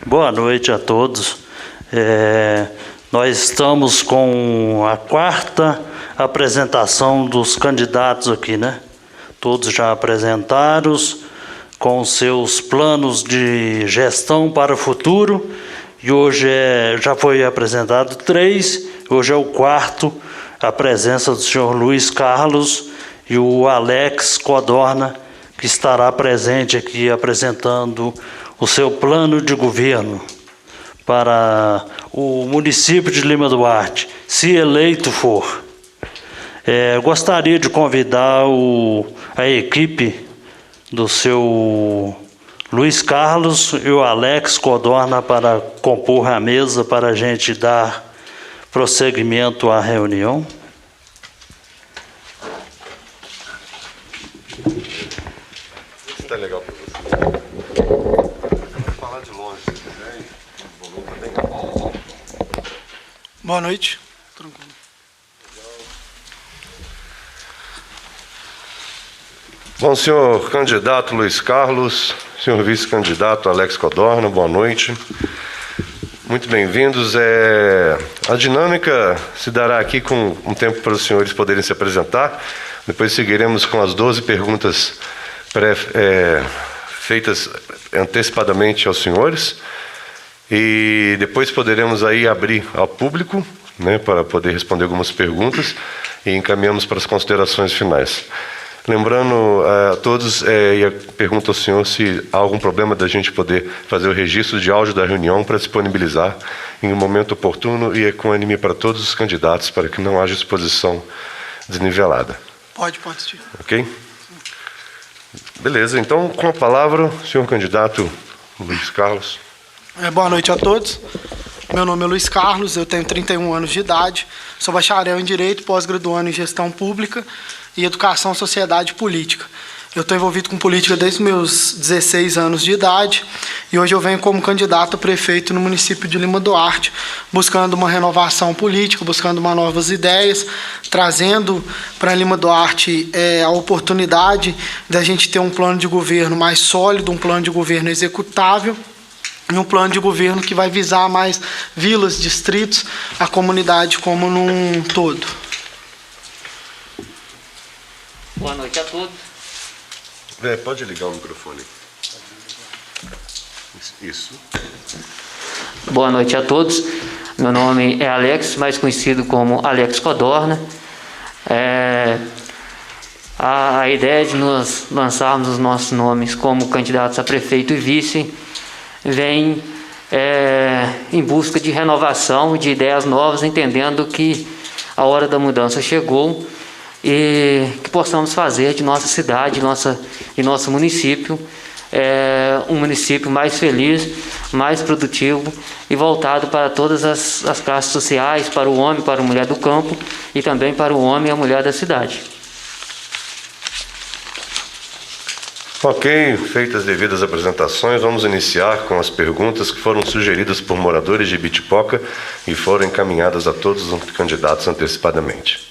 Boa noite a todos. Nós estamos com a quarta apresentação dos candidatos aqui, né? Todos já apresentaram com seus planos de gestão para o futuro, e hoje já foi apresentado 3, hoje é o quarto, a presença do senhor Luiz Carlos e o Alex Codorna, que estará presente aqui apresentando o seu plano de governo para o município de Lima Duarte, se eleito for. Gostaria de convidar a equipe do seu Luiz Carlos e o Alex Codorna para compor a mesa para a gente dar prosseguimento à reunião. Está legal para você. Vou falar de longe, se quiser. O volume está bem alto. Boa noite. Tranquilo. Bom, senhor candidato Luiz Carlos, senhor vice-candidato Alex Codorna, boa noite. Muito bem-vindos. A dinâmica se dará aqui com um tempo para os senhores poderem se apresentar. Depois seguiremos com as 12 perguntas feitas antecipadamente aos senhores. E depois poderemos aí abrir ao público, né, para poder responder algumas perguntas e encaminhamos para as considerações finais. Lembrando a todos, e pergunto ao senhor se há algum problema da gente poder fazer o registro de áudio da reunião para disponibilizar em um momento oportuno e equânime para todos os candidatos, para que não haja exposição desnivelada. Pode assistir. Ok? Beleza, então com a palavra, o senhor candidato Luiz Carlos. Boa noite a todos. Meu nome é Luiz Carlos, eu tenho 31 anos de idade, sou bacharel em Direito, pós-graduando em Gestão Pública e Educação, Sociedade e Política. Eu estou envolvido com política desde os meus 16 anos de idade e hoje eu venho como candidato a prefeito no município de Lima Duarte, buscando uma renovação política, buscando novas ideias, trazendo para Lima Duarte a oportunidade da gente ter um plano de governo mais sólido, um plano de governo executável, e um plano de governo que vai visar mais vilas, distritos, a comunidade como num todo. Boa noite a todos. Pode ligar o microfone. Isso. Boa noite a todos. Meu nome é Alex, mais conhecido como Alex Codorna. A ideia de nós lançarmos os nossos nomes como candidatos a prefeito e vice vem em busca de renovação, de ideias novas, entendendo que a hora da mudança chegou e que possamos fazer de nossa cidade, de nosso município, um município mais feliz, mais produtivo e voltado para todas as classes sociais, para o homem, para a mulher do campo e também para o homem e a mulher da cidade. Ok, feitas as devidas apresentações, vamos iniciar com as perguntas que foram sugeridas por moradores de Ibitipoca e foram encaminhadas a todos os candidatos antecipadamente.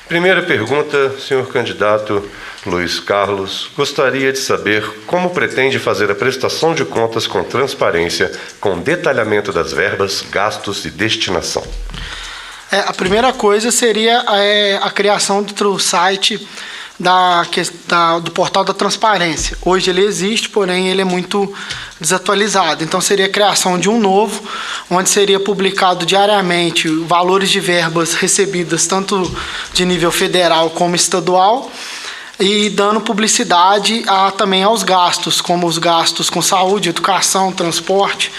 Primeira pergunta, senhor candidato Luiz Carlos, gostaria de saber como pretende fazer a prestação de contas com transparência, com detalhamento das verbas, gastos e destinação. A primeira coisa seria a criação do site do portal da transparência. Hoje ele existe, porém ele é muito desatualizado. Então seria a criação de um novo, onde seria publicado diariamente valores de verbas recebidas tanto de nível federal como estadual, e dando publicidade também aos gastos, como os gastos com saúde, educação, transporte,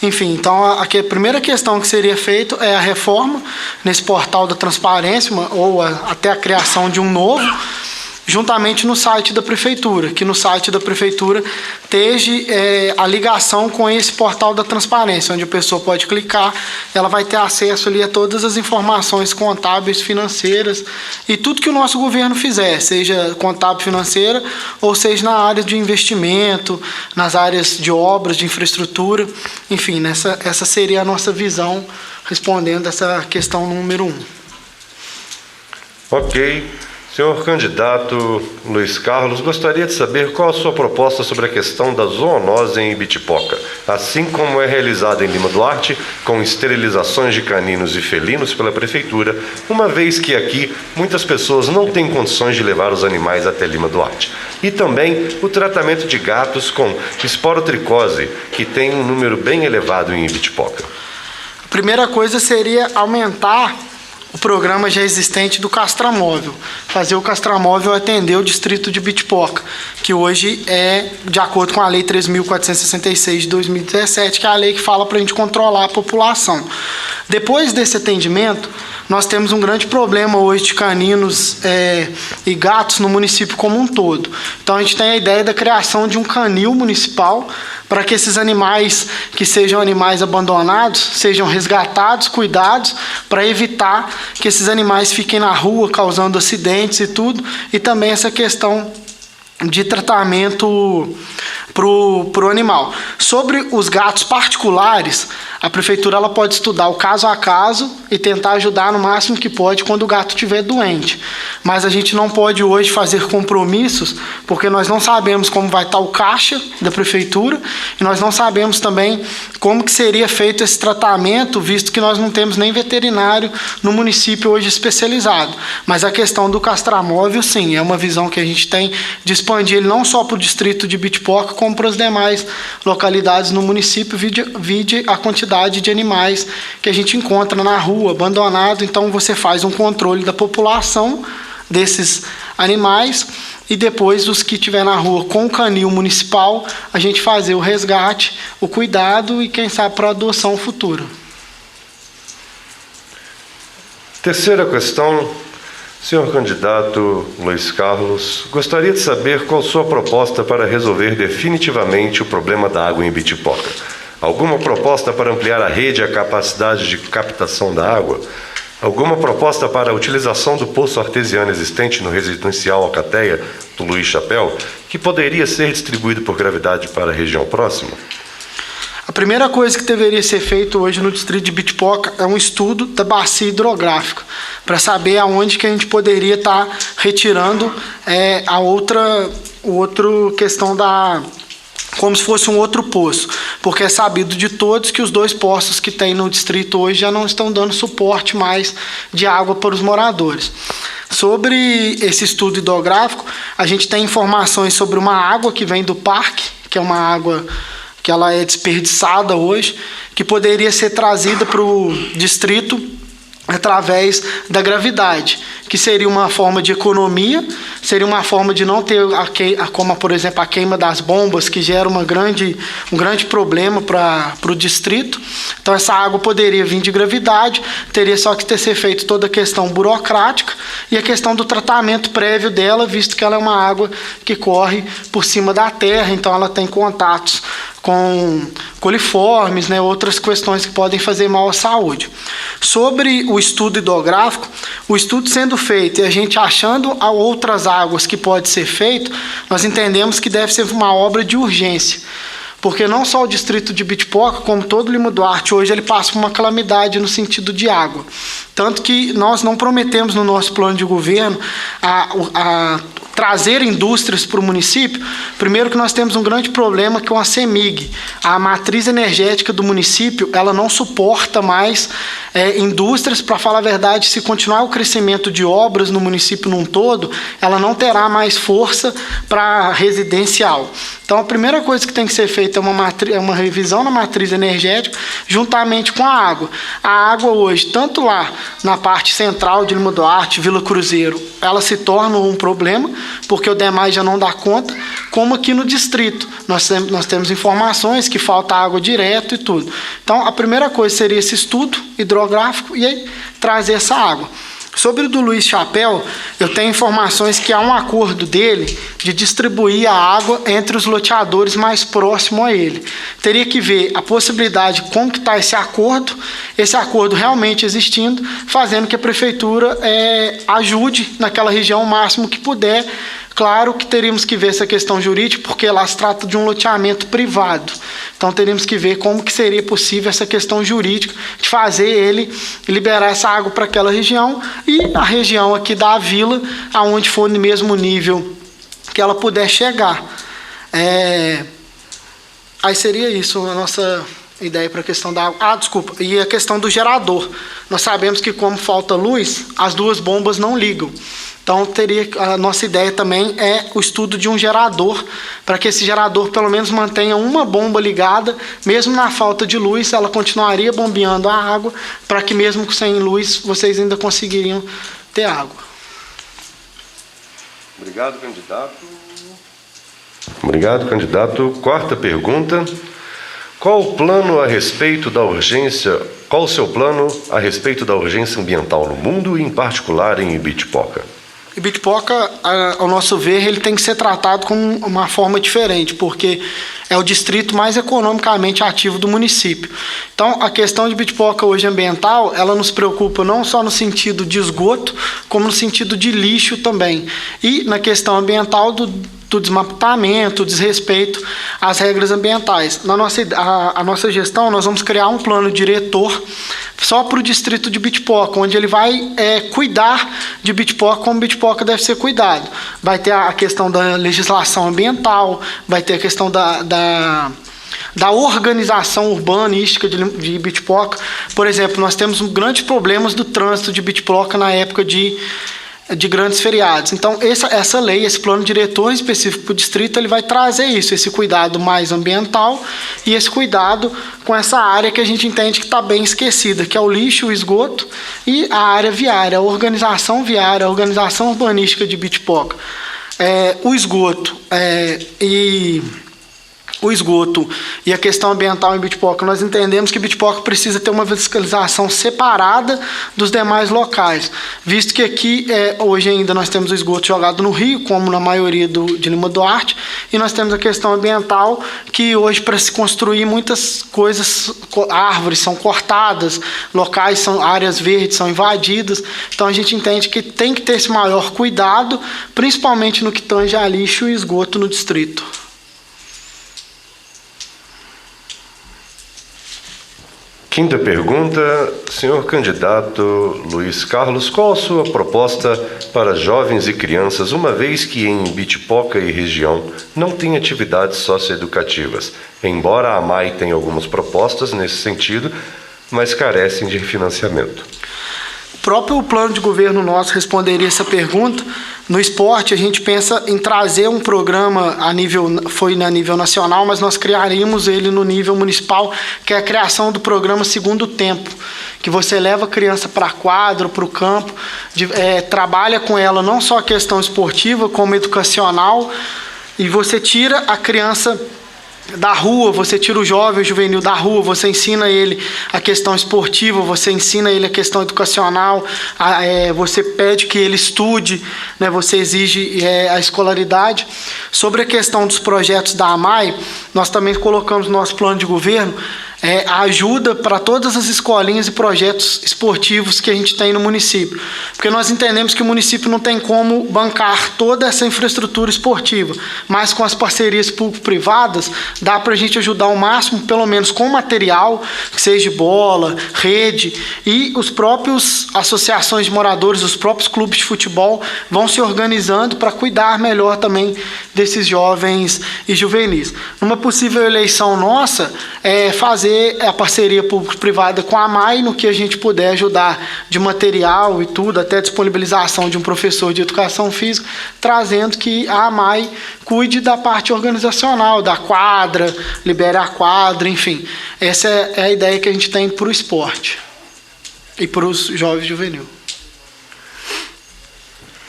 enfim. Então a primeira questão que seria feita é a reforma nesse portal da transparência, ou até a criação de um novo, juntamente no site da prefeitura, que no site da prefeitura esteja a ligação com esse portal da transparência, onde a pessoa pode clicar, ela vai ter acesso ali a todas as informações contábeis, financeiras e tudo que o nosso governo fizer, seja contábil, financeira, ou seja na área de investimento, nas áreas de obras, de infraestrutura, enfim, essa seria a nossa visão respondendo essa questão número 1. Ok. Senhor candidato Luiz Carlos, gostaria de saber qual a sua proposta sobre a questão da zoonose em Ibitipoca, assim como é realizada em Lima Duarte, com esterilizações de caninos e felinos pela Prefeitura, uma vez que aqui muitas pessoas não têm condições de levar os animais até Lima Duarte. E também o tratamento de gatos com esporotricose, que tem um número bem elevado em Ibitipoca. A primeira coisa seria aumentar o programa já existente do Castramóvel, fazer o Castramóvel atender o distrito de Ibitipoca, que hoje é de acordo com a Lei 3.466 de 2017, que é a lei que fala para a gente controlar a população. Depois desse atendimento, nós temos um grande problema hoje de caninos e gatos no município como um todo. Então a gente tem a ideia da criação de um canil municipal para que esses animais que sejam animais abandonados sejam resgatados, cuidados, para evitar que esses animais fiquem na rua causando acidentes e tudo, e também essa questão de tratamento para o animal. Sobre os gatos particulares, a prefeitura ela pode estudar o caso a caso e tentar ajudar no máximo que pode quando o gato estiver doente. Mas a gente não pode hoje fazer compromissos, porque nós não sabemos como vai estar o caixa da prefeitura e nós não sabemos também como que seria feito esse tratamento, visto que nós não temos nem veterinário no município hoje especializado. Mas a questão do castramóvel, sim, é uma visão que a gente tem de expandir ele não só para o distrito de Ibitipoca, como para as demais localidades no município, vide a quantidade de animais que a gente encontra na rua, abandonado. Então você faz um controle da população desses animais e depois os que estiver na rua com o canil municipal, a gente fazer o resgate, o cuidado e quem sabe para a adoção futura. Terceira questão, senhor candidato Luiz Carlos, gostaria de saber qual sua proposta para resolver definitivamente o problema da água em Ibitipoca. Alguma proposta para ampliar a rede e a capacidade de captação da água? Alguma proposta para a utilização do poço artesiano existente no residencial Alcateia do Luiz Chapéu, que poderia ser distribuído por gravidade para a região próxima? A primeira coisa que deveria ser feito hoje no distrito de Ibitipoca é um estudo da bacia hidrográfica, para saber aonde que a gente poderia estar retirando a outra questão como se fosse um outro poço, porque é sabido de todos que os 2 poços que tem no distrito hoje já não estão dando suporte mais de água para os moradores. Sobre esse estudo hidrográfico, a gente tem informações sobre uma água que vem do parque, que é uma água que ela é desperdiçada hoje, que poderia ser trazida para o distrito através da gravidade, que seria uma forma de economia, seria uma forma de não ter como, por exemplo, a queima das bombas, que gera um grande problema para o distrito. Então essa água poderia vir de gravidade, teria só que ser feito toda a questão burocrática e a questão do tratamento prévio dela, visto que ela é uma água que corre por cima da terra, então ela tem contatos com coliformes, outras questões que podem fazer mal à saúde. Sobre o estudo hidrográfico, o estudo sendo feito e a gente achando outras águas que pode ser feito, nós entendemos que deve ser uma obra de urgência. Porque não só o distrito de Ibitipoca, como todo Lima Duarte, hoje ele passa por uma calamidade no sentido de água. Tanto que nós não prometemos no nosso plano de governo a trazer indústrias para o município. Primeiro que nós temos um grande problema que é a CEMIG. A matriz energética do município, ela não suporta mais indústrias. Para falar a verdade, se continuar o crescimento de obras no município num todo, ela não terá mais força para residencial. Então a primeira coisa que tem que ser feita é uma revisão na matriz energética juntamente com a água. A água hoje, tanto lá na parte central de Lima Duarte, Vila Cruzeiro, ela se torna um problema, porque o demais já não dá conta, como aqui no distrito. Nós temos informações que falta água direto e tudo. Então, a primeira coisa seria esse estudo hidrográfico e aí trazer essa água. Sobre o do Luiz Chapéu, eu tenho informações que há um acordo dele de distribuir a água entre os loteadores mais próximos a ele. Teria que ver a possibilidade de como que está esse acordo realmente existindo, fazendo que a prefeitura ajude naquela região o máximo que puder, Claro que teríamos que ver essa questão jurídica, porque lá se trata de um loteamento privado. Então teríamos que ver como que seria possível essa questão jurídica de fazer ele liberar essa água para aquela região e a região aqui da vila, aonde for no mesmo nível que ela puder chegar. Aí seria isso a nossa ideia para a questão da água. Desculpa, e a questão do gerador. Nós sabemos que como falta luz, as duas bombas não ligam. Então, a nossa ideia também é o estudo de um gerador, para que esse gerador pelo menos mantenha uma bomba ligada, mesmo na falta de luz, ela continuaria bombeando a água, para que mesmo sem luz, vocês ainda conseguiriam ter água. Obrigado, candidato. Obrigado, candidato. Quarta pergunta. Qual o plano a respeito da urgência? Qual o seu plano a respeito da urgência ambiental no mundo e, em particular, em Ibitipoca? Ibitipoca, ao nosso ver, ele tem que ser tratado com uma forma diferente, porque é o distrito mais economicamente ativo do município. Então, a questão de Ibitipoca hoje ambiental, ela nos preocupa não só no sentido de esgoto, como no sentido de lixo também. E na questão ambiental do desmatamento, desrespeito às regras ambientais. A nossa gestão, nós vamos criar um plano diretor só para o distrito de Ibitipoca, onde ele vai cuidar de Ibitipoca como Ibitipoca deve ser cuidado. Vai ter a questão da legislação ambiental, vai ter a questão da organização urbanística de Ibitipoca. Por exemplo, nós temos grandes problemas do trânsito de Ibitipoca na época de grandes feriados. Então, essa lei, esse plano diretor específico para o distrito, ele vai trazer isso, esse cuidado mais ambiental e esse cuidado com essa área que a gente entende que está bem esquecida, que é o lixo, o esgoto e a área viária, a organização viária, a organização urbanística de Ibitipoca. O esgoto e a questão ambiental em Ibitipoca, nós entendemos que Ibitipoca precisa ter uma fiscalização separada dos demais locais, visto que aqui, hoje ainda nós temos o esgoto jogado no rio, como na maioria de Lima Duarte, e nós temos a questão ambiental, que hoje para se construir muitas coisas, árvores são cortadas, locais, áreas verdes são invadidas, então a gente entende que tem que ter esse maior cuidado, principalmente no que tange a lixo e esgoto no distrito. Quinta pergunta, senhor candidato Luiz Carlos, qual a sua proposta para jovens e crianças, uma vez que em Ibitipoca e região não tem atividades socioeducativas, embora a AMAI tenha algumas propostas nesse sentido, mas carecem de financiamento? O próprio plano de governo nosso responderia essa pergunta. No esporte, a gente pensa em trazer um programa a nível nacional, mas nós criaríamos ele no nível municipal, que é a criação do programa Segundo Tempo, que você leva a criança para a quadra, para o campo, trabalha com ela não só a questão esportiva, como educacional, e você tira a criança da rua, você tira o jovem, o juvenil da rua, você ensina ele a questão esportiva, você ensina ele a questão educacional, você pede que ele estude, né, você exige a escolaridade. Sobre a questão dos projetos da AMAI, nós também colocamos no nosso plano de governo a ajuda para todas as escolinhas e projetos esportivos que a gente tem no município. Porque nós entendemos que o município não tem como bancar toda essa infraestrutura esportiva, mas com as parcerias público-privadas, dá para a gente ajudar ao máximo, pelo menos com material, que seja bola, rede, e os próprios associações de moradores, os próprios clubes de futebol vão se organizando para cuidar melhor também desses jovens e juvenis. Uma possível eleição nossa é fazer a parceria público-privada com a AMAI no que a gente puder ajudar de material e tudo, até disponibilização de um professor de educação física, trazendo que a AMAI cuide da parte organizacional, da quadra, libere a quadra, enfim. Essa é a ideia que a gente tem para o esporte e para os jovens juvenil.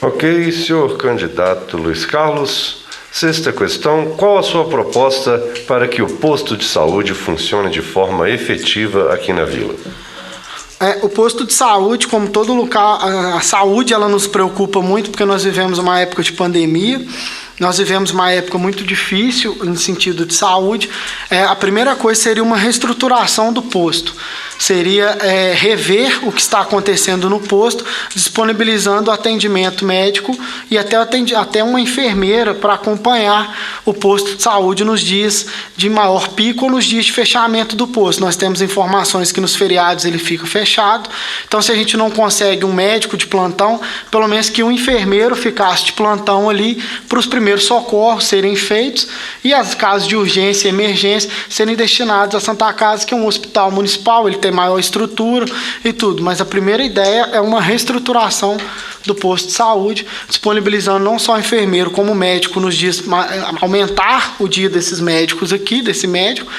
Ok, senhor candidato Luiz Carlos. Sexta questão, qual a sua proposta para que o posto de saúde funcione de forma efetiva aqui na vila? O posto de saúde, como todo local, a saúde ela nos preocupa muito, porque nós vivemos uma época de pandemia, nós vivemos uma época muito difícil em sentido de saúde. A primeira coisa seria uma reestruturação do posto. seria rever o que está acontecendo no posto, disponibilizando atendimento médico e até uma enfermeira para acompanhar o posto de saúde nos dias de maior pico ou nos dias de fechamento do posto. Nós temos informações que nos feriados ele fica fechado, então se a gente não consegue um médico de plantão, pelo menos que um enfermeiro ficasse de plantão ali para os primeiros socorros serem feitos e as casos de urgência e emergência serem destinados à Santa Casa, que é um hospital municipal, ele tem maior estrutura e tudo, mas a primeira ideia é uma reestruturação do posto de saúde, disponibilizando não só enfermeiro como médico nos dias, aumentar o dia desses médicos aqui, desse médico,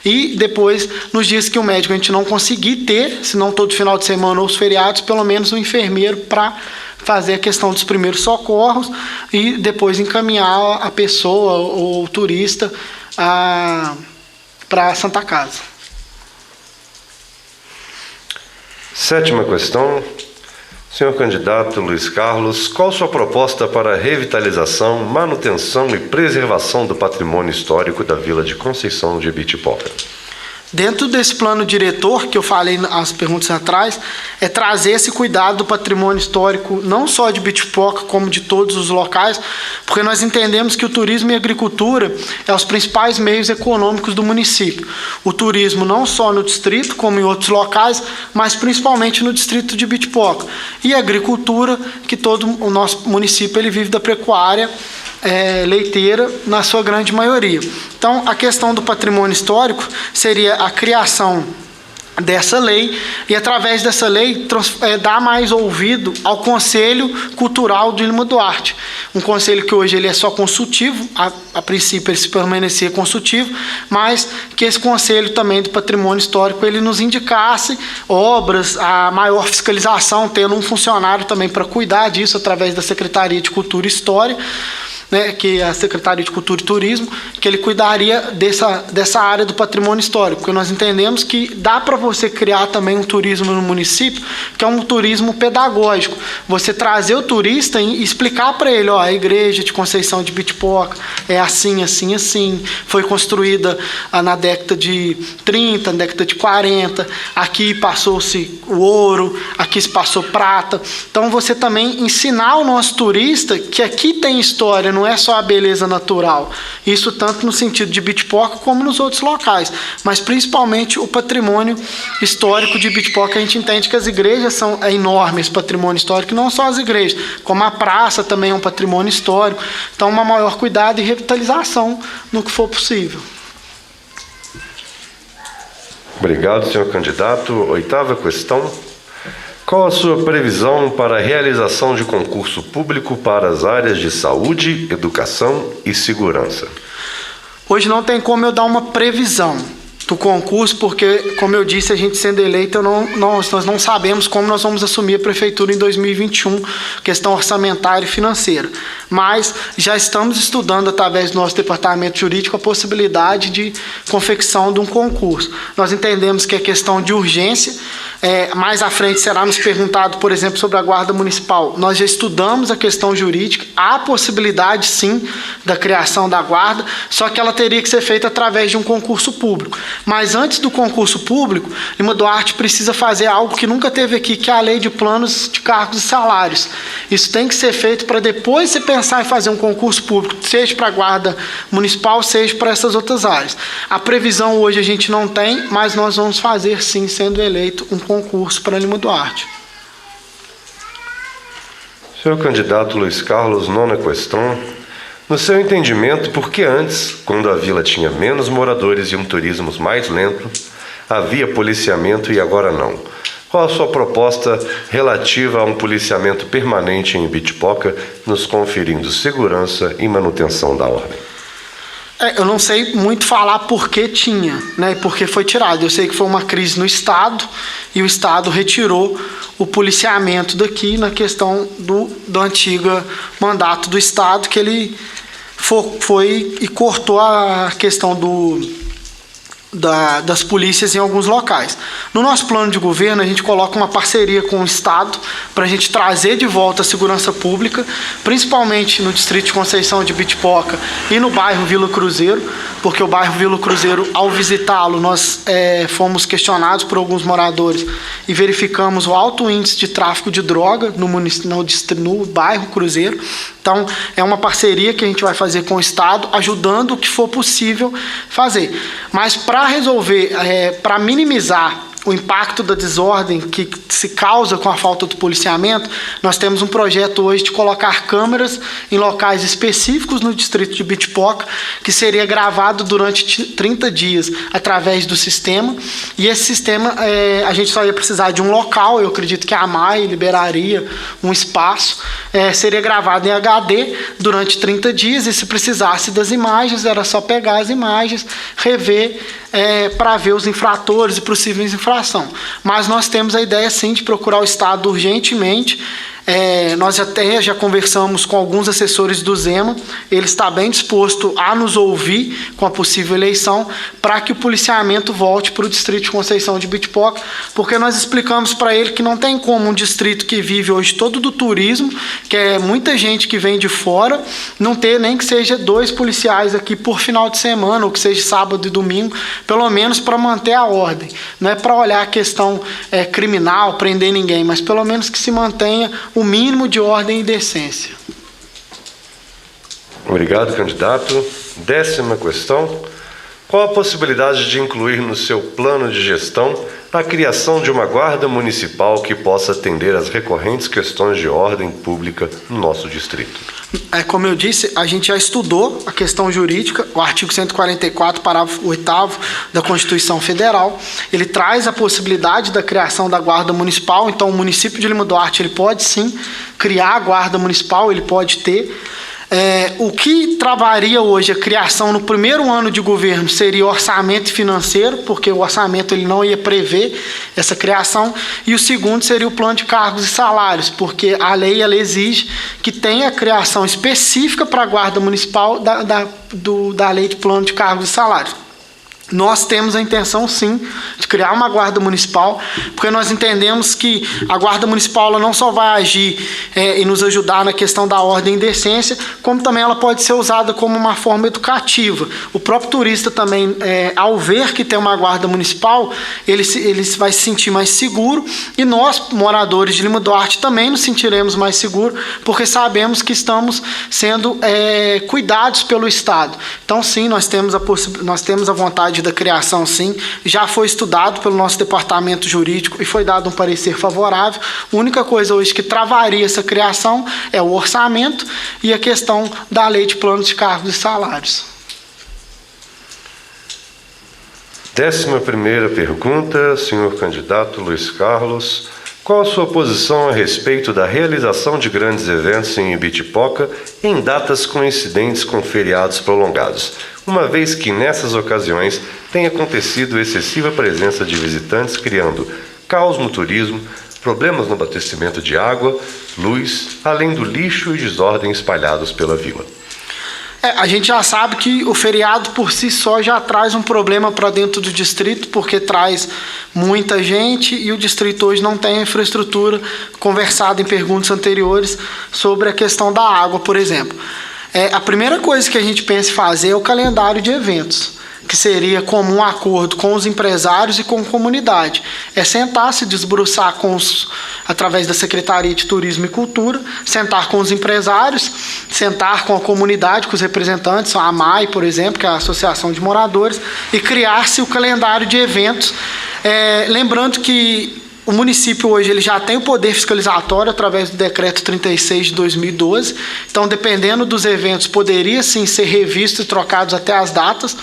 e depois, nos dias que o médico a gente não conseguir ter, se não todo final de semana ou os feriados, pelo menos um enfermeiro para fazer a questão dos primeiros socorros e depois encaminhar a pessoa ou o turista para a Santa Casa. 7ª questão. Senhor candidato Luiz Carlos, qual sua proposta para a revitalização, manutenção e preservação do patrimônio histórico da Vila de Conceição de Ibitipoca? Dentro desse plano diretor, que eu falei nas perguntas atrás, é trazer esse cuidado do patrimônio histórico, não só de Ibitipoca, como de todos os locais, porque nós entendemos que o turismo e a agricultura são os principais meios econômicos do município. O turismo não só no distrito, como em outros locais, mas principalmente no distrito de Ibitipoca. E a agricultura, que todo o nosso município ele vive da pecuária, leiteira, na sua grande maioria. Então, a questão do patrimônio histórico seria a criação dessa lei e, através dessa lei, dar mais ouvido ao Conselho Cultural do Lima Duarte. Um conselho que hoje ele é só consultivo, a princípio ele se permanecia consultivo, mas que esse conselho também do patrimônio histórico ele nos indicasse obras, a maior fiscalização, tendo um funcionário também para cuidar disso, através da Secretaria de Cultura e História, que é a Secretaria de Cultura e Turismo, que ele cuidaria dessa área do patrimônio histórico, porque nós entendemos que dá para você criar também um turismo no município, que é um turismo pedagógico. Você trazer o turista e explicar para ele, a igreja de Conceição de Ibitipoca é assim, assim, assim, foi construída na década de 30, na década de 40, aqui passou-se o ouro, aqui se passou prata. Então você também ensinar o nosso turista que aqui tem história, não é só a beleza natural. Isso tanto no sentido de Ibitipoca como nos outros locais. Mas principalmente o patrimônio histórico de Ibitipoca. A gente entende que as igrejas são enormes, patrimônio histórico, não só as igrejas, como a praça também é um patrimônio histórico. Então, um maior cuidado e revitalização no que for possível. Obrigado, senhor candidato. 8ª questão. Qual a sua previsão para a realização de concurso público para as áreas de saúde, educação e segurança? Hoje não tem como eu dar uma previsão do concurso, porque, como eu disse, a gente sendo eleito, nós não sabemos como nós vamos assumir a prefeitura em 2021, questão orçamentária e financeira. Mas já estamos estudando, através do nosso departamento jurídico, a possibilidade de confecção de um concurso. Nós entendemos que é questão de urgência. Mais à frente será nos perguntado, por exemplo, sobre a Guarda Municipal. Nós já estudamos a questão jurídica, há possibilidade, sim, da criação da Guarda, só que ela teria que ser feita através de um concurso público. Mas antes do concurso público, Lima Duarte precisa fazer algo que nunca teve aqui, que é a lei de planos de cargos e salários. Isso tem que ser feito para depois você pensar em fazer um concurso público, seja para a Guarda Municipal, seja para essas outras áreas. A previsão hoje a gente não tem, mas nós vamos fazer, sim, sendo eleito, um concurso para Lima Duarte. Senhor candidato Luiz Carlos, 9ª questão. No seu entendimento, por que antes, quando a vila tinha menos moradores e um turismo mais lento, havia policiamento e agora não? Qual a sua proposta relativa a um policiamento permanente em Ibitipoca, nos conferindo segurança e manutenção da ordem? Eu não sei muito falar por que tinha, e por que foi tirado. Eu sei que foi uma crise no Estado e o Estado retirou o policiamento daqui na questão do antigo mandato do Estado, que ele foi e cortou a questão das polícias em alguns locais. No nosso plano de governo, a gente coloca uma parceria com o Estado para a gente trazer de volta a segurança pública, principalmente no distrito de Conceição de Bitipoca e no bairro Vila Cruzeiro, porque o bairro Vila Cruzeiro, ao visitá-lo, nós fomos questionados por alguns moradores e verificamos o alto índice de tráfico de droga no bairro Cruzeiro. Então, é uma parceria que a gente vai fazer com o Estado, ajudando o que for possível fazer. Mas para resolver, para minimizar o impacto da desordem que se causa com a falta do policiamento, nós temos um projeto hoje de colocar câmeras em locais específicos no distrito de Bitipoca, que seria gravado durante 30 dias através do sistema. E esse sistema, a gente só ia precisar de um local, eu acredito que a AMAI liberaria um espaço, seria gravado em HD durante 30 dias, e se precisasse das imagens, era só pegar as imagens, rever, para ver os infratores e possíveis infrações. Mas nós temos a ideia, sim, de procurar o Estado urgentemente. Nós até já conversamos com alguns assessores do Zema, ele está bem disposto a nos ouvir com a possível eleição para que o policiamento volte para o distrito de Conceição de Bitipoca, porque nós explicamos para ele que não tem como um distrito que vive hoje todo do turismo, que é muita gente que vem de fora, não ter nem que seja 2 policiais aqui por final de semana, ou que seja sábado e domingo, pelo menos para manter a ordem. Não é para olhar a questão criminal, prender ninguém, mas pelo menos que se mantenha o mínimo de ordem e decência. Obrigado, candidato. 10ª questão. Qual a possibilidade de incluir no seu plano de gestão a criação de uma guarda municipal que possa atender às recorrentes questões de ordem pública no nosso distrito? Como eu disse, a gente já estudou a questão jurídica, o artigo 144, parágrafo 8º da Constituição Federal. Ele traz a possibilidade da criação da guarda municipal, então o município de Lima Duarte ele pode sim criar a guarda municipal, ele pode ter. O que travaria hoje a criação no primeiro ano de governo seria o orçamento financeiro, porque o orçamento ele não ia prever essa criação, e o segundo seria o plano de cargos e salários, porque a lei ela exige que tenha a criação específica para a guarda municipal da lei de plano de cargos e salários. Nós temos a intenção, sim, de criar uma guarda municipal, porque nós entendemos que a guarda municipal ela não só vai agir e nos ajudar na questão da ordem e decência, como também ela pode ser usada como uma forma educativa. O próprio turista também, ao ver que tem uma guarda municipal, ele vai se sentir mais seguro, e nós, moradores de Lima Duarte, também nos sentiremos mais seguros, porque sabemos que estamos sendo cuidados pelo Estado. Então, sim, nós temos a vontade da criação, sim, já foi estudado pelo nosso departamento jurídico e foi dado um parecer favorável. A única coisa hoje que travaria essa criação é o orçamento e a questão da lei de planos de cargos e salários. 11ª pergunta, senhor candidato Luiz Carlos. Qual a sua posição a respeito da realização de grandes eventos em Ibitipoca em datas coincidentes com feriados prolongados, uma vez que nessas ocasiões tem acontecido excessiva presença de visitantes, criando caos no turismo, problemas no abastecimento de água, luz, além do lixo e desordem espalhados pela vila? A gente já sabe que o feriado por si só já traz um problema para dentro do distrito, porque traz muita gente e o distrito hoje não tem a infraestrutura, conversado em perguntas anteriores sobre a questão da água, por exemplo. A primeira coisa que a gente pensa em fazer é o calendário de eventos, que seria comum acordo com os empresários e com a comunidade. Sentar, se desbruçar através da Secretaria de Turismo e Cultura, sentar com os empresários, sentar com a comunidade, com os representantes, a AMAI, por exemplo, que é a Associação de Moradores, e criar-se o calendário de eventos. Lembrando que o município hoje ele já tem o poder fiscalizatório através do decreto 36 de 2012, então dependendo dos eventos poderia sim ser revisto e trocados até as datas,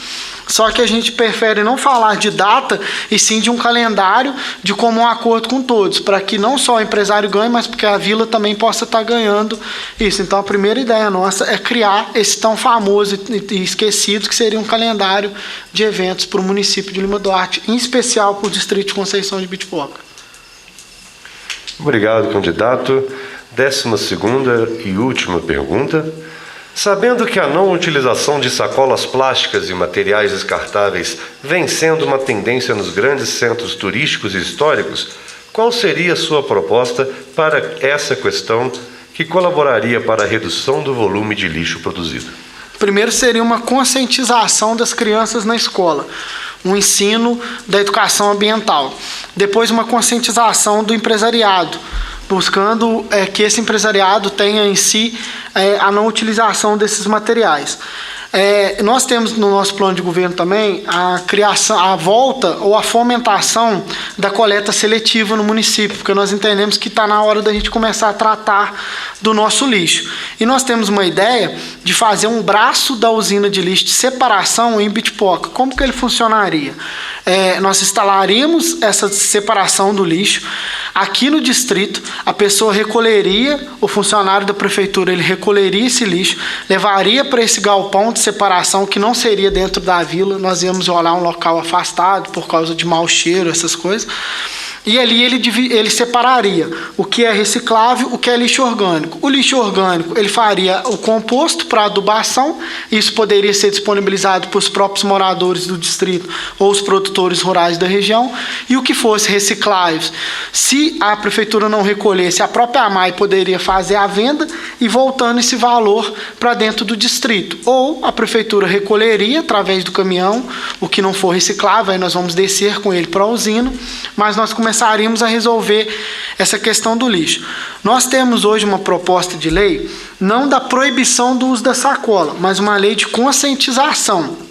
só que a gente prefere não falar de data e sim de um calendário de comum acordo com todos, para que não só o empresário ganhe, mas porque a vila também possa estar ganhando isso. Então a primeira ideia nossa é criar esse tão famoso e esquecido que seria um calendário de eventos para o município de Lima Duarte, em especial para o distrito de Conceição de Bitipoca. Obrigado, candidato. 12ª e última pergunta. Sabendo que a não utilização de sacolas plásticas e materiais descartáveis vem sendo uma tendência nos grandes centros turísticos e históricos, qual seria a sua proposta para essa questão que colaboraria para a redução do volume de lixo produzido? Primeiro seria uma conscientização das crianças na escola, um ensino da educação ambiental. Depois, uma conscientização do empresariado, buscando que esse empresariado tenha em si a não utilização desses materiais. Nós temos no nosso plano de governo também a criação, a volta ou a fomentação da coleta seletiva no município, porque nós entendemos que está na hora da gente começar a tratar do nosso lixo. E nós temos uma ideia de fazer um braço da usina de lixo de separação em Bitipoca. Como que ele funcionaria? Nós instalaríamos essa separação do lixo aqui no distrito, a pessoa recolheria, o funcionário da prefeitura, ele recolheria esse lixo, levaria para esse galpão de separação, que não seria dentro da vila, nós íamos olhar um local afastado por causa de mau cheiro, essas coisas. E ali ele separaria o que é reciclável, o que é lixo orgânico. O lixo orgânico, ele faria o composto para adubação, isso poderia ser disponibilizado para os próprios moradores do distrito ou os produtores rurais da região, e o que fosse reciclável, se a prefeitura não recolhesse, a própria AMAI poderia fazer a venda e voltando esse valor para dentro do distrito. Ou a prefeitura recolheria através do caminhão, o que não for reciclável, aí nós vamos descer com ele para a usina, mas nós começaríamos a resolver essa questão do lixo. Nós temos hoje uma proposta de lei, não da proibição do uso da sacola, mas uma lei de conscientização.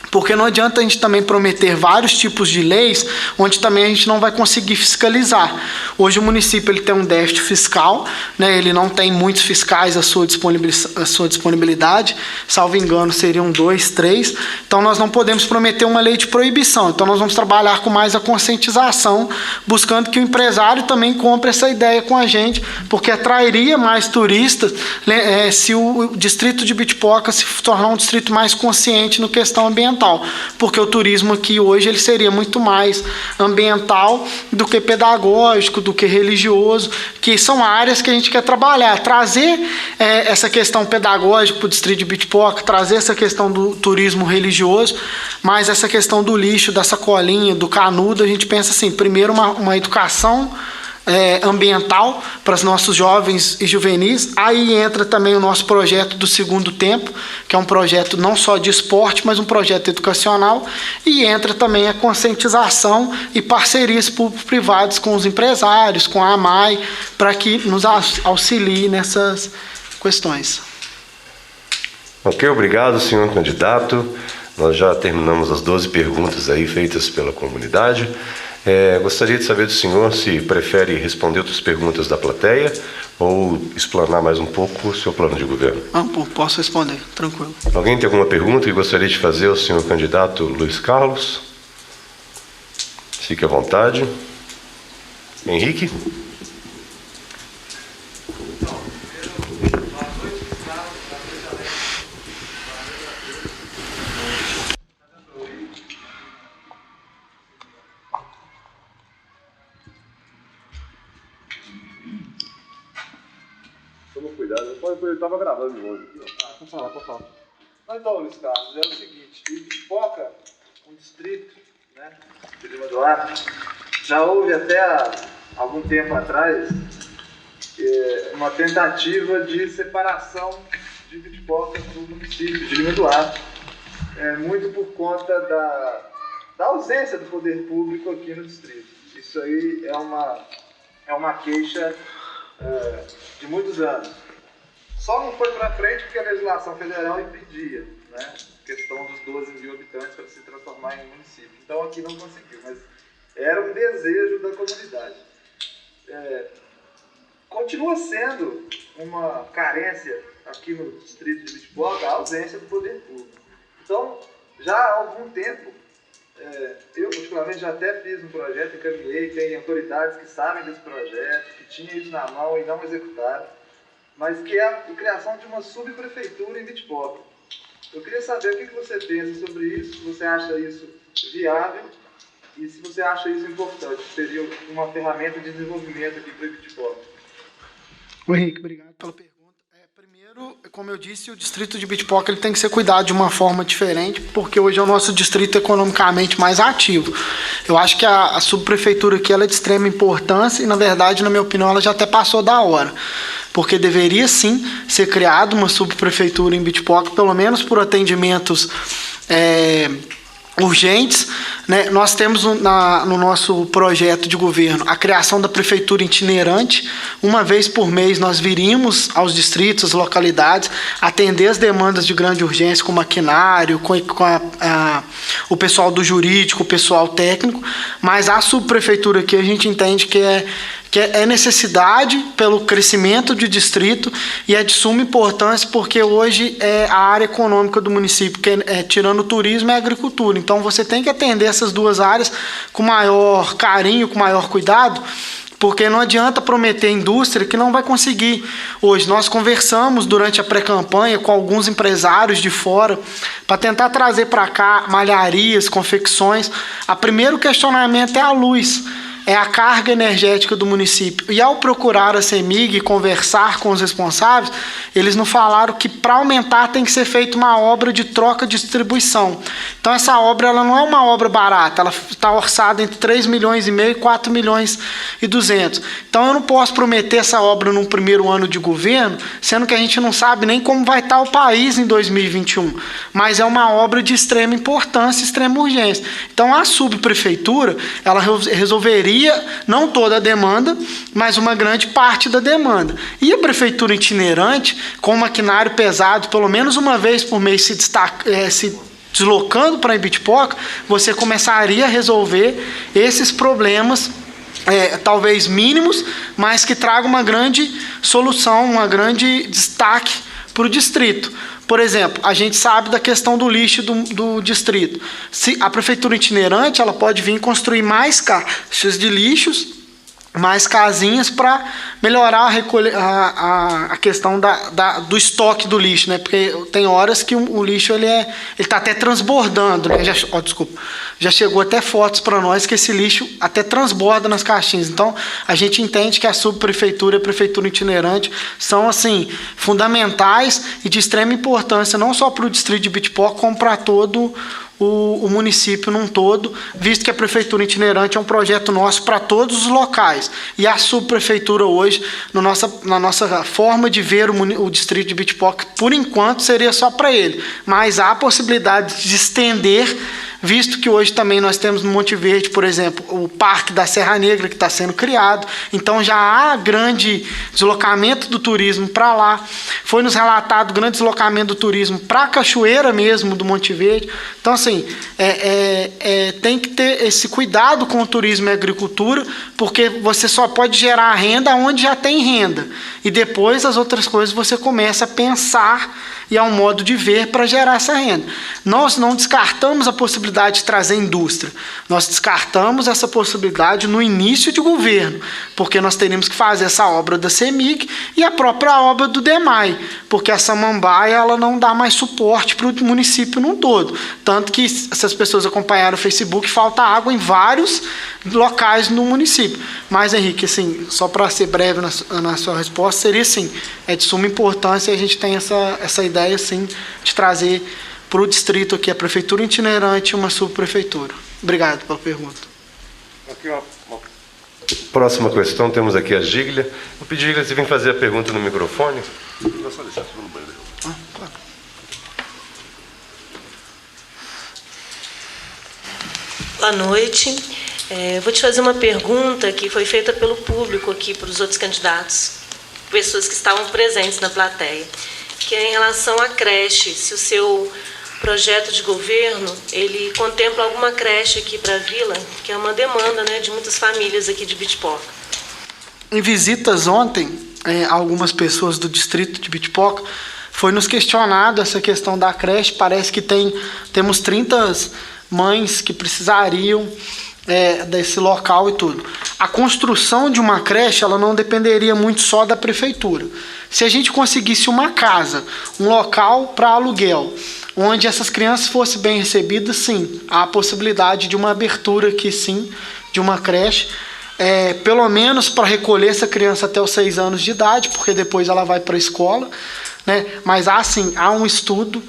Porque não adianta a gente também prometer vários tipos de leis, onde também a gente não vai conseguir fiscalizar. Hoje o município ele tem um déficit fiscal, né? Ele não tem muitos fiscais à sua disponibilidade, salvo engano seriam 2, 3, então nós não podemos prometer uma lei de proibição, então nós vamos trabalhar com mais a conscientização, buscando que o empresário também compre essa ideia com a gente, porque atrairia mais turistas se o distrito de Bitipoca se tornar um distrito mais consciente no questão ambiental. Porque o turismo aqui hoje ele seria muito mais ambiental do que pedagógico, do que religioso, que são áreas que a gente quer trabalhar. Trazer essa questão pedagógica para o distrito de Bitipoca, trazer essa questão do turismo religioso, mas essa questão do lixo, da sacolinha, do canudo, a gente pensa assim, primeiro uma educação ambiental para os nossos jovens e juvenis. Aí entra também o nosso projeto do Segundo Tempo, que é um projeto não só de esporte, mas um projeto educacional, e entra também a conscientização e parcerias público-privadas com os empresários, com a AMAI, para que nos auxilie nessas questões. Ok, obrigado, senhor candidato. Nós já terminamos as 12 perguntas aí feitas pela comunidade. Gostaria de saber do senhor se prefere responder outras perguntas da plateia ou explanar mais um pouco o seu plano de governo. Posso responder, tranquilo. Alguém tem alguma pergunta que gostaria de fazer ao senhor candidato Luiz Carlos? Fique à vontade. Henrique? Toma cuidado, eu estava gravando de hoje. Pode falar. Então, Luiz Carlos, é o seguinte, em Bitipoca, um distrito, né, de Lima Duarte, já houve até há algum tempo atrás uma tentativa de separação de Bitipoca do município de Lima Duarte, muito por conta da ausência do poder público aqui no distrito. Isso aí é uma queixa de muitos anos. Só não foi para frente porque a legislação federal impedia, né, a questão dos 12 mil habitantes para se transformar em município. Então aqui não conseguiu, mas era um desejo da comunidade. Continua sendo uma carência aqui no distrito de Bitipoca a ausência do poder público. Então, já há algum tempo, eu particularmente já até fiz um projeto, encaminhei, tem autoridades que sabem desse projeto, que tinham isso na mão e não executaram, mas que é a criação de uma subprefeitura em Bitipoca. Eu queria saber o que você pensa sobre isso, se você acha isso viável e se você acha isso importante, seria uma ferramenta de desenvolvimento aqui para Bitipoca. Henrique, obrigado pela pergunta. Primeiro, Como eu disse, o distrito de Bitipoca ele tem que ser cuidado de uma forma diferente, porque hoje é o nosso distrito economicamente mais ativo. Eu acho que a subprefeitura aqui ela é de extrema importância e, na verdade, na minha opinião, ela já até passou da hora. Porque deveria, sim, ser criada uma subprefeitura em Bitipoca, pelo menos por atendimentos urgentes, né? Nós temos no nosso projeto de governo a criação da prefeitura itinerante. Uma vez por mês nós viríamos aos distritos, às localidades, atender as demandas de grande urgência com maquinário, com o pessoal do jurídico, o pessoal técnico, mas a subprefeitura aqui a gente entende que é necessidade pelo crescimento do distrito e é de suma importância porque hoje a área econômica do município, tirando o turismo, é a agricultura. Então você tem que atender essas duas áreas com maior carinho, com maior cuidado, porque não adianta prometer indústria que não vai conseguir. Hoje nós conversamos durante a pré-campanha com alguns empresários de fora para tentar trazer para cá malharias, confecções. O primeiro questionamento é a luz. É a carga energética do município. E ao procurar a CEMIG e conversar com os responsáveis, eles nos falaram que para aumentar tem que ser feita uma obra de troca de distribuição. Então essa obra ela não é uma obra barata, ela está orçada entre 3,5 milhões e 4,2 milhões. Então eu não posso prometer essa obra num primeiro ano de governo, sendo que a gente não sabe nem como vai estar o país em 2021. Mas é uma obra de extrema importância, extrema urgência. Então a subprefeitura, ela resolveria não toda a demanda, mas uma grande parte da demanda. E a prefeitura itinerante, com maquinário pesado, pelo menos uma vez por mês se deslocando para Bitipoca, você começaria a resolver esses problemas, talvez mínimos, mas que tragam uma grande solução, uma grande destaque para o distrito. Por exemplo, a gente sabe da questão do lixo do distrito. Se a prefeitura itinerante ela pode vir construir mais caixas de lixos, mais casinhas para melhorar a questão do estoque do lixo, né? Porque tem horas que o lixo ele está até transbordando, né? Já chegou até fotos para nós que esse lixo até transborda nas caixinhas. Então a gente entende que a subprefeitura e a prefeitura itinerante são assim fundamentais e de extrema importância não só para o distrito de Bitipoca, como para todo o município num todo, visto que a prefeitura itinerante é um projeto nosso para todos os locais. E a subprefeitura hoje, na nossa forma de ver o distrito de Bitipoca, por enquanto seria só para ele. Mas há a possibilidade de estender, visto que hoje também nós temos no Monte Verde, por exemplo, o Parque da Serra Negra que está sendo criado. Então já há grande deslocamento do turismo para lá. Foi nos relatado grande deslocamento do turismo para a cachoeira mesmo do Monte Verde. Então, assim, tem que ter esse cuidado com o turismo e a agricultura, porque você só pode gerar renda onde já tem renda. E depois as outras coisas você começa a pensar e há um modo de ver para gerar essa renda. Nós não descartamos a possibilidade de trazer indústria. Nós descartamos essa possibilidade no início de governo, porque nós teríamos que fazer essa obra da CEMIG e a própria obra do DEMAI, porque a Samambaia ela não dá mais suporte para o município num todo. Tanto que, se as pessoas acompanharam o Facebook, falta água em vários locais no município. Mas, Henrique, assim, só para ser breve na sua resposta, seria assim, é de suma importância e a gente tem essa ideia, assim, de trazer para o distrito aqui a prefeitura itinerante e uma subprefeitura. Obrigado pela pergunta. Aqui uma próxima questão, temos aqui a Gíglia. Vou pedir, Gíglia, você vem fazer a pergunta no microfone. Dá só licença, no banheiro. Claro. Boa noite. Vou te fazer uma pergunta que foi feita pelo público aqui, para os outros candidatos, pessoas que estavam presentes na plateia, que é em relação à creche, se o seu projeto de governo, ele contempla alguma creche aqui para a Vila, que é uma demanda, né, de muitas famílias aqui de Bitipoca. Em visitas ontem, algumas pessoas do distrito de Bitipoca, foi nos questionado essa questão da creche. Parece que temos 30 mães que precisariam desse local e tudo. A construção de uma creche ela não dependeria muito só da prefeitura. Se a gente conseguisse uma casa, um local para aluguel, onde essas crianças fossem bem recebidas, sim, há a possibilidade de uma abertura aqui, sim, de uma creche, pelo menos para recolher essa criança até os 6 anos de idade, porque depois ela vai para a escola, né? Mas há um estudo,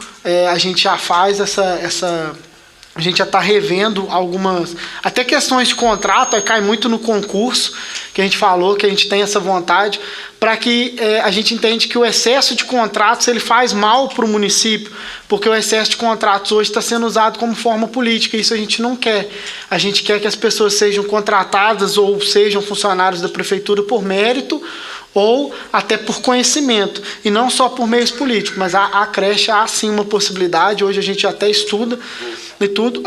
a gente já faz a gente já está revendo algumas, até questões de contrato, aí cai muito no concurso, que a gente falou, que a gente tem essa vontade, para que a gente entende que o excesso de contratos ele faz mal para o município, porque o excesso de contratos hoje está sendo usado como forma política, e isso a gente não quer. A gente quer que as pessoas sejam contratadas ou sejam funcionários da prefeitura por mérito, ou até por conhecimento, e não só por meios políticos, mas a creche há sim uma possibilidade, hoje a gente até estuda e tudo.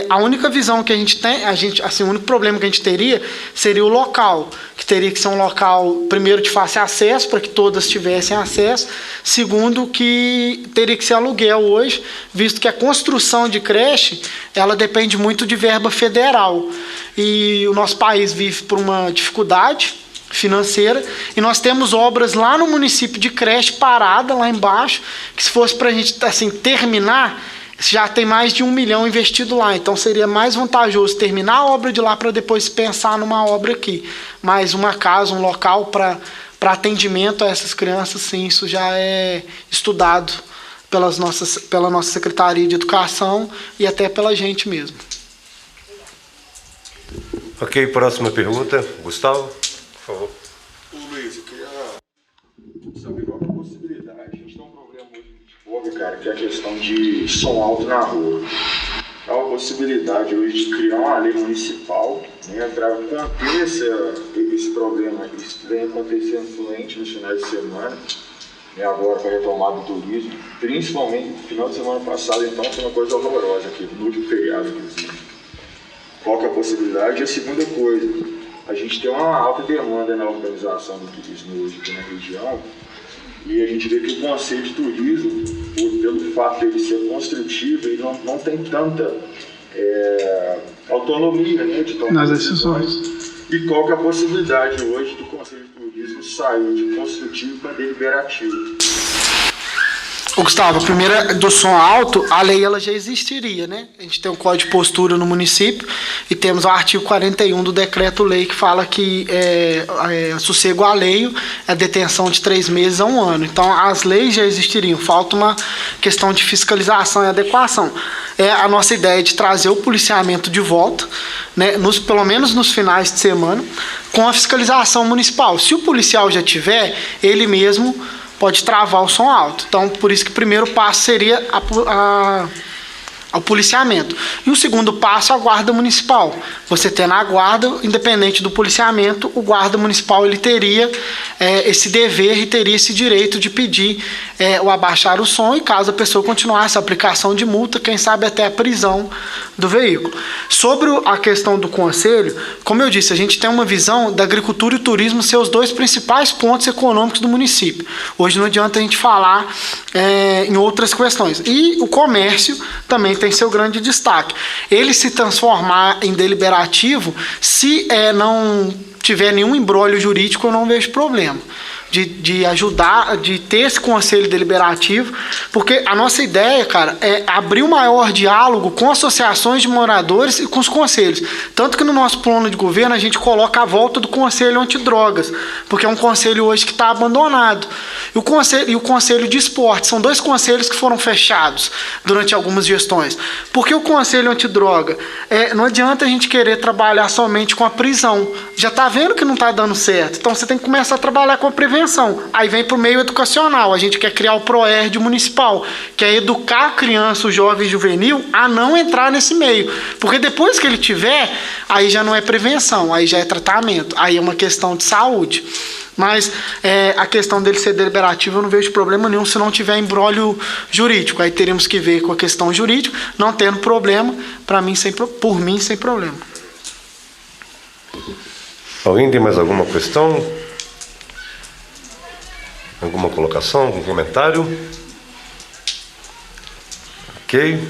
A única visão que a gente tem, o único problema que a gente teria seria o local, que teria que ser um local, primeiro, de fácil acesso, para que todas tivessem acesso, segundo, que teria que ser aluguel hoje, visto que a construção de creche, ela depende muito de verba federal, e o nosso país vive por uma dificuldade financeira, e nós temos obras lá no município de creche parada, lá embaixo, que se fosse para a gente assim, terminar, já tem mais de 1 milhão investido lá, então seria mais vantajoso terminar a obra de lá para depois pensar numa obra aqui. Mas uma casa, um local para atendimento a essas crianças, sim, isso já é estudado pela nossa Secretaria de Educação e até pela gente mesmo. Ok, próxima pergunta, Gustavo. Por favor. Luiz, eu queria saber qual é a possibilidade. A gente tem um problema hoje em Bitburgo, cara, que é a questão de som alto na rua. Há uma possibilidade hoje de criar uma lei municipal, né, para conter esse problema. Isso vem acontecendo fluente nos finais de semana, né, agora com a retomada do turismo, principalmente no final de semana passado, então foi uma coisa horrorosa aqui, no último feriado, inclusive. Qual que é a possibilidade? E a segunda coisa, a gente tem uma alta demanda na organização do turismo hoje aqui na região, e a gente vê que o Conselho de Turismo, pelo fato de ele ser construtivo, ele não tem tanta autonomia, né, de tomar decisões. E qual que é a possibilidade hoje do Conselho de Turismo sair de construtivo para deliberativo? Gustavo, a primeira do som alto, a lei ela já existiria, né? A gente tem o Código de Postura no município e temos o artigo 41 do Decreto-Lei que fala que sossego alheio é detenção de 3 meses a 1 ano. Então, as leis já existiriam, falta uma questão de fiscalização e adequação. É a nossa ideia de trazer o policiamento de volta, né? Pelo menos nos finais de semana, com a fiscalização municipal. Se o policial já tiver, ele mesmo pode travar o som alto. Então, por isso que o primeiro passo seria ao policiamento. E o segundo passo, a guarda municipal. Você tendo a guarda, independente do policiamento, o guarda municipal ele teria esse dever e teria esse direito de pedir o abaixar o som, e caso a pessoa continuasse a aplicação de multa, quem sabe até a prisão do veículo. Sobre a questão do conselho, como eu disse, a gente tem uma visão da agricultura e turismo ser os 2 principais pontos econômicos do município. Hoje não adianta a gente falar em outras questões. E o comércio também tem seu grande destaque. Ele se transformar em deliberativo, se não tiver nenhum imbróglio jurídico, eu não vejo problema de ajudar, de ter esse conselho deliberativo, porque a nossa ideia, cara, é abrir um maior diálogo com associações de moradores e com os conselhos. Tanto que no nosso plano de governo a gente coloca a volta do conselho antidrogas, porque é um conselho hoje que está abandonado. E o conselho de esporte, são 2 conselhos que foram fechados durante algumas gestões. Porque o conselho antidroga, não adianta a gente querer trabalhar somente com a prisão. Já está vendo que não está dando certo. Então você tem que começar a trabalhar com a prevenção. Aí vem para o meio educacional. A gente quer criar o PROERD municipal, que é educar a criança, o jovem e juvenil a não entrar nesse meio. Porque depois que ele tiver, aí já não é prevenção, aí já é tratamento. Aí é uma questão de saúde. Mas a questão dele ser deliberativo eu não vejo problema nenhum se não tiver imbróglio jurídico. Aí teríamos que ver com a questão jurídica, não tendo problema, por mim sem problema. Alguém tem mais alguma questão? Alguma colocação, algum comentário? Ok.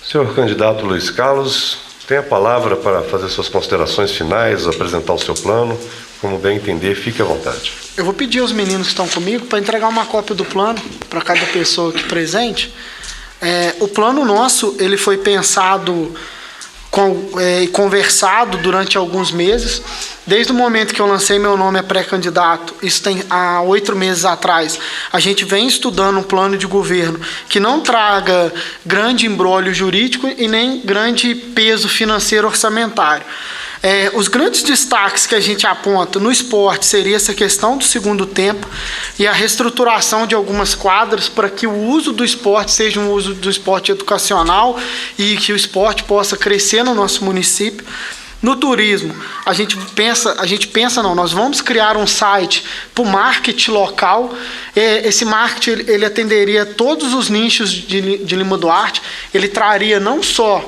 Senhor candidato Luiz Carlos, tem a palavra para fazer suas considerações finais, apresentar o seu plano. Como bem entender, fique à vontade. Eu vou pedir aos meninos que estão comigo para entregar uma cópia do plano para cada pessoa aqui presente. O plano nosso, ele foi pensado conversado durante alguns meses. Desde o momento que eu lancei meu nome a pré-candidato, isso tem há 8 meses atrás, a gente vem estudando um plano de governo que não traga grande imbróglio jurídico e nem grande peso financeiro orçamentário. Os grandes destaques que a gente aponta no esporte seria essa questão do segundo tempo e a reestruturação de algumas quadras para que o uso do esporte seja um uso do esporte educacional e que o esporte possa crescer no nosso município. No turismo, nós vamos criar um site para o marketing local. Esse marketing ele atenderia todos os nichos de Lima Duarte. Ele traria não só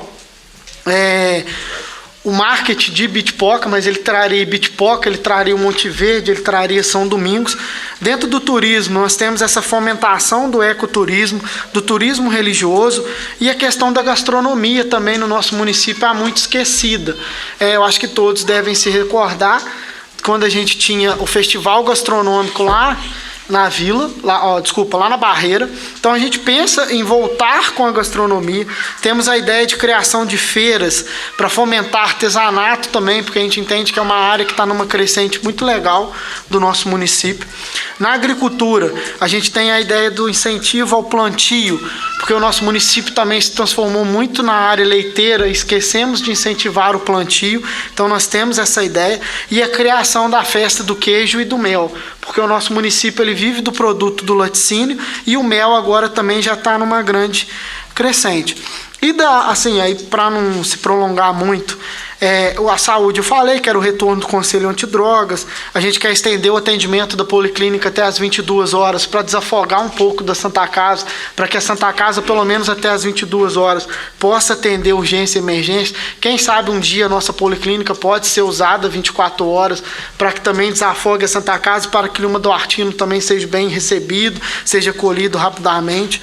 o marketing de Bitpoca, mas ele traria Bitpoca, ele traria o Monte Verde, ele traria São Domingos. Dentro do turismo, nós temos essa fomentação do ecoturismo, do turismo religioso e a questão da gastronomia também no nosso município é muito esquecida. Eu acho que todos devem se recordar quando a gente tinha o festival gastronômico lá na vila, lá na Barreira. Então a gente pensa em voltar com a gastronomia. Temos a ideia de criação de feiras para fomentar artesanato também, porque a gente entende que é uma área que está numa crescente muito legal do nosso município. Na agricultura, a gente tem a ideia do incentivo ao plantio, porque o nosso município também se transformou muito na área leiteira, esquecemos de incentivar o plantio, então nós temos essa ideia, e a criação da festa do queijo e do mel, porque o nosso município ele vive do produto do laticínio e o mel agora também já está numa grande crescente. E aí para não se prolongar muito, a saúde, eu falei que era o retorno do Conselho Antidrogas. A gente quer estender o atendimento da Policlínica até as 22 horas para desafogar um pouco da Santa Casa, para que a Santa Casa, pelo menos até as 22 horas, possa atender urgência e emergência. Quem sabe um dia a nossa Policlínica pode ser usada 24 horas para que também desafogue a Santa Casa, para que o Lima Duartino também seja bem recebido, seja acolhido rapidamente.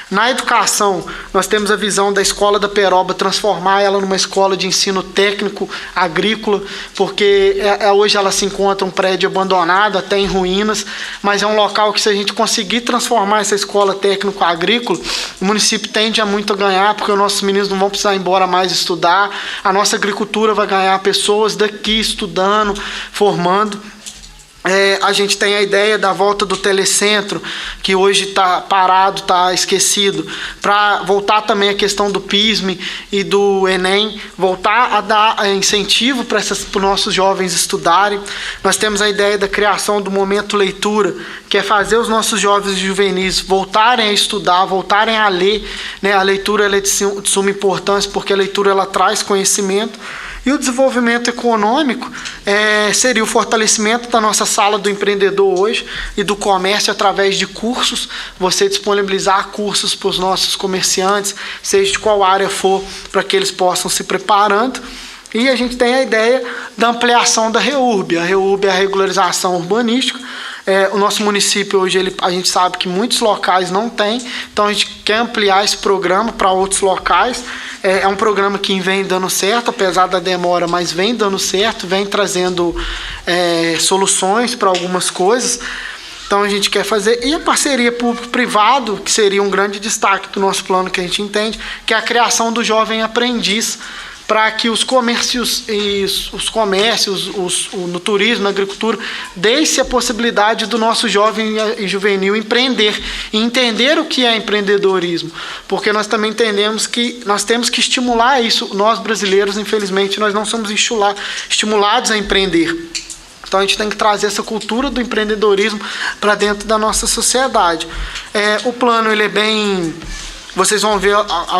Na educação, nós temos a visão da Escola da Peroba, transformar ela numa escola de ensino técnico agrícola, porque hoje ela se encontra um prédio abandonado, até em ruínas, mas é um local que, se a gente conseguir transformar essa escola técnico agrícola, o município tende a muito a ganhar, porque os nossos meninos não vão precisar ir embora mais estudar, a nossa agricultura vai ganhar pessoas daqui estudando, formando. A gente tem a ideia da volta do telecentro, que hoje está parado, está esquecido, para voltar também a questão do PISME e do Enem, voltar a dar incentivo para os nossos jovens estudarem. Nós temos a ideia da criação do Momento Leitura, que é fazer os nossos jovens e juvenis voltarem a estudar, voltarem a ler, né? A leitura ela é de suma importância, porque a leitura ela traz conhecimento. E o desenvolvimento econômico seria o fortalecimento da nossa sala do empreendedor hoje e do comércio através de cursos, você disponibilizar cursos para os nossos comerciantes, seja de qual área for, para que eles possam se preparando. E a gente tem a ideia da ampliação da REURB. A REURB é a regularização urbanística. O nosso município hoje, a gente sabe que muitos locais não tem, então a gente quer ampliar esse programa para outros locais. É um programa que vem dando certo, apesar da demora, mas vem dando certo, vem trazendo soluções para algumas coisas. Então a gente quer fazer, e a parceria público-privado, que seria um grande destaque do nosso plano, que a gente entende, que é a criação do jovem aprendiz, para que os comércios no turismo, na agricultura, deixe a possibilidade do nosso jovem e juvenil empreender e entender o que é empreendedorismo, porque nós também entendemos que nós temos que estimular isso. Nós brasileiros, infelizmente, nós não somos estimulados a empreender. Então a gente tem que trazer essa cultura do empreendedorismo para dentro da nossa sociedade. O plano ele é bem... Vocês vão ver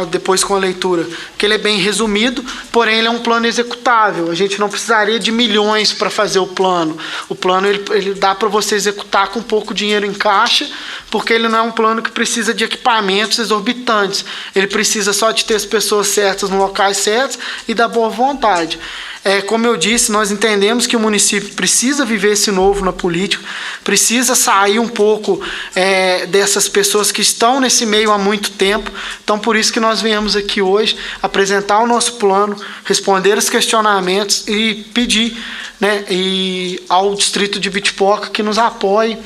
depois com a leitura que ele é bem resumido, porém ele é um plano executável. A gente não precisaria de milhões para fazer o plano. O plano ele dá para você executar com pouco dinheiro em caixa, porque ele não é um plano que precisa de equipamentos exorbitantes. Ele precisa só de ter as pessoas certas nos locais certos e da boa vontade. Como eu disse, nós entendemos que o município precisa viver esse novo na política, precisa sair um pouco dessas pessoas que estão nesse meio há muito tempo. Então, por isso que nós viemos aqui hoje apresentar o nosso plano, responder os questionamentos e pedir, né, ao distrito de Bitpoca que nos apoie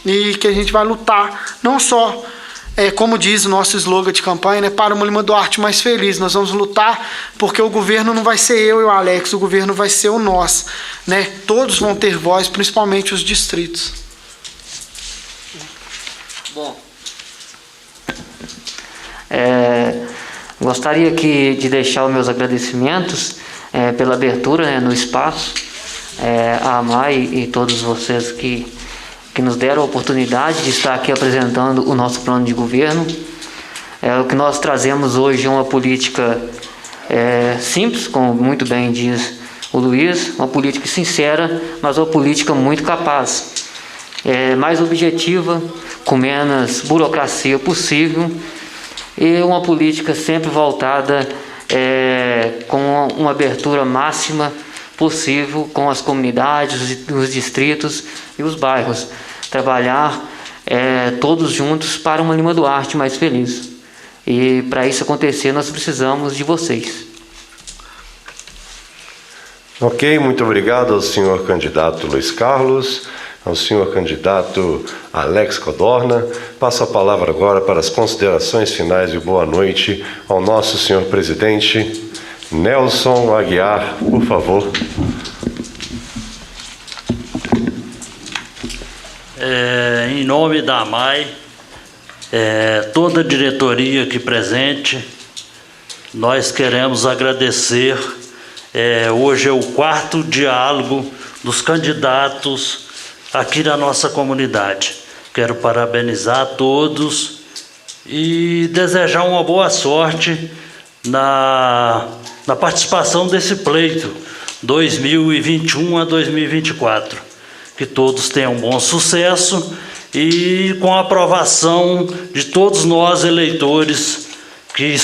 e que a gente vai lutar, não só como diz o nosso slogan de campanha, né, para uma Lima Duarte mais feliz. Nós vamos lutar porque o governo não vai ser eu e o Alex, o governo vai ser o nós, né? Todos vão ter voz, principalmente os distritos. Bom, gostaria aqui de deixar os meus agradecimentos pela abertura, né, no espaço, a AMAI e todos vocês que nos deram a oportunidade de estar aqui apresentando o nosso plano de governo. O que nós trazemos hoje é uma política simples, como muito bem diz o Luiz, uma política sincera, mas uma política muito capaz, mais objetiva, com menos burocracia possível, e uma política sempre voltada com uma abertura máxima possível com as comunidades, os distritos e os bairros. Trabalhar todos juntos para uma Lima Duarte mais feliz. E para isso acontecer, nós precisamos de vocês. Ok, muito obrigado ao senhor candidato Luiz Carlos, ao senhor candidato Alex Codorna. Passo a palavra agora para as considerações finais e boa noite ao nosso senhor presidente Nelson Aguiar, por favor. Em nome da AMAI, toda a diretoria aqui presente, nós queremos agradecer. Hoje é o 4º diálogo dos candidatos aqui na nossa comunidade. Quero parabenizar a todos e desejar uma boa sorte na participação desse pleito 2021 a 2024. Que todos tenham bom sucesso e com a aprovação de todos nós eleitores, que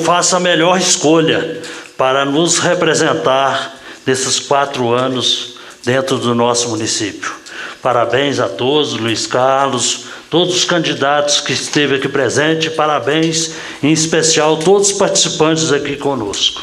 faça a melhor escolha para nos representar nesses 4 anos dentro do nosso município. Parabéns a todos, Luiz Carlos, todos os candidatos que esteve aqui presente, parabéns, em especial todos os participantes aqui conosco.